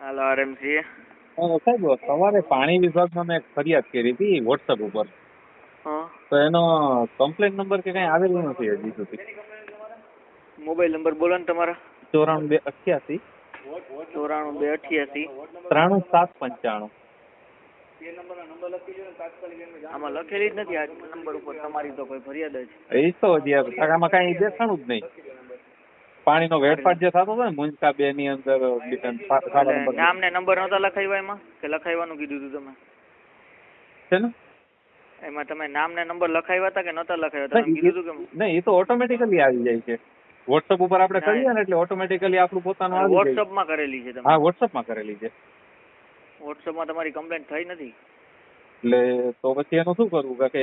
હાલો RMC. સાહેબ સવારે પાણી વિભાગમાં મેં એક ફરિયાદ કરી હતી વોટ્સઅપ ઉપર. હા. તો એનો કમ્પ્લેન નંબર કે કઈ આવેલો નથી હજી સુધી. મોબાઈલ નંબર બોલો ને તમારા. 94 288 94 288 375. આમાં લખેલી જ નથી આ નંબર ઉપર તમારી તો કોઈ ફરિયાદ જ. એ તો હજી આમાં કઈ દેખાણું જ નહીં. પાણીનો વેડફાટ જે થતો હતો ને મુંજકા 2 ની અંદર નામ ને નંબર નહોતા લખાવ્યા એમાં કે લખાવવાનું કીધું હતું તમે? છે ને એમાં તમે નામ ને નંબર લખાવ્યા હતા કે નહોતા લખાવ્યા? તમે કીધું હતું કે નહીં, એ તો ઓટોમેટિકલી આવી જાય છે. વોટ્સઅપ ઉપર આપણે કરીએ ને એટલે ઓટોમેટિકલી આપણું પોતાનું આવી જાય. વોટ્સઅપ માં કરેલી છે તમે? હા, વોટ્સઅપ માં કરેલી છે. વોટ્સઅપ માં તમારી કમ્પ્લેન થઈ નથી એટલે તો પછી એનું શું કરવું કે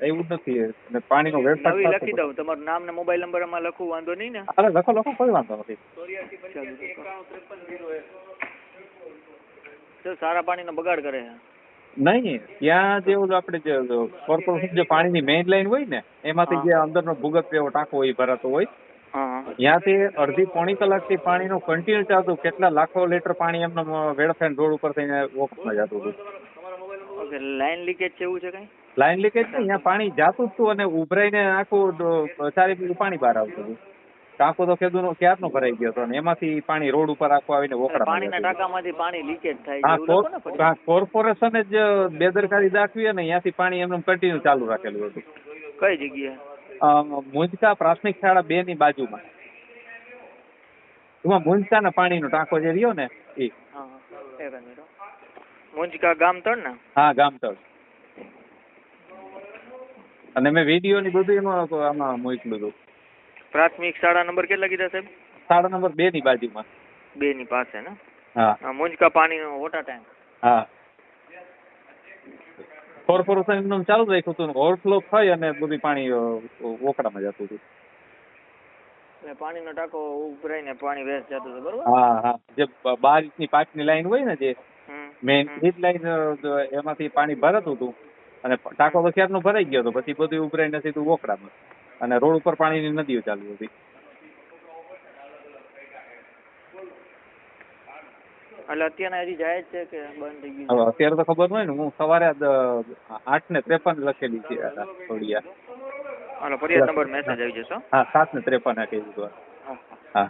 એવું જ નથી અને પાણીનો વેડફાટ નવી લખી દઉં. તમારું નામ ને મોબાઈલ નંબર એમાં લખવું, વાંધો નહીં ને? અરે લખો કોઈ વાંધો નથી. સારા પાણીનો બગાડ કરે છે. નહીં, ત્યાં જે આપણે જે કોર્પોરેશન જે પાણીની મેઇન લાઈન હોય ને એમાંથી જે અંદરનો ભૂગર્ભ એવો ટાંકો હોય ભરાતો હોય, ત્યાંથી અડધી પોણી કલાકથી પાણીનો કન્ટિન્યુ ચાલતું. કેટલા લાખો લીટર પાણી એમનો વેડફાઈને રોડ ઉપર થઈને ઓફમાં જતું હતું. લાઈન લીકેજ છે એવું છે કઈ? લાઈન લીકેજ નહીં, ત્યાં પાણી જાતું જ હતું અને ઉભરાઈને આખું ચારે પાણી બહાર આવતું હતું. ટાંકો તો ખેડૂતનો ક્યારનો ભરાઈ ગયો હતો અને એમાંથી પાણી રોડ ઉપર આખું આવીને વોકડા. પાણીના ટાંકામાંથી પાણી લીકેજ થાય. હા, કોર્પોરેશને જ બેદરકારી દાખવી અને ત્યાંથી પાણી એમને કન્ટિન્યુ ચાલુ રાખેલું હતું. કઈ જગ્યાએ? મુંજકા પ્રાથમિક શાળા 2 ની બાજુમાં. એમાં મુંજકાના પાણીનો ટાંકો જે રહ્યો ને એ. મુંજકા ગામતળ ને? હા, ગામતળ. અને મેં વિડીયો ની બધું એમાં આમાં મોકલું હતું. પ્રાથમિક શાળા નંબર કેટલા કીધા સાહેબ? શાળા નંબર 2 ની બાજુમાં. 2 ની પાસે ને? હા. મુંજકા પાણીનો વોટર ટેન્ક. હા. કોર્પોરેશન નું ચાલુ રાખ્યું હતું, ઓવરફ્લો થઈ અને બધું પાણી ઓકડામાં જતું હતું. પાણીનો ટાંકો ઉભરાઈને પાણી વેસ્ટ જતું હતું, બરોબર? હા. જે 12 ઇંચની 5 ની લાઈન હોય ને જે મેઇન એ જ લાઈન, એમાંથી પાણી ભરાતું હતું અને ટાંકો તો ક્યારનો ભરાઈ ગયો હતો. પછી બધું ઉભરાઈને સીધું ઓકડામાં અને રોડ ઉપર પાણીની નદીઓ ચાલુ હતી. એટલે અત્યારે હજી જાય જ છે કે બંધ થઈ ગયું? અત્યારે તો ખબર હોય ને. હું સવારે 8:53 લખેલી છે થોડી. ફરિયાદ નંબર મેસેજ આવી જશે. હા, 7:53 કહી દીધું. હા.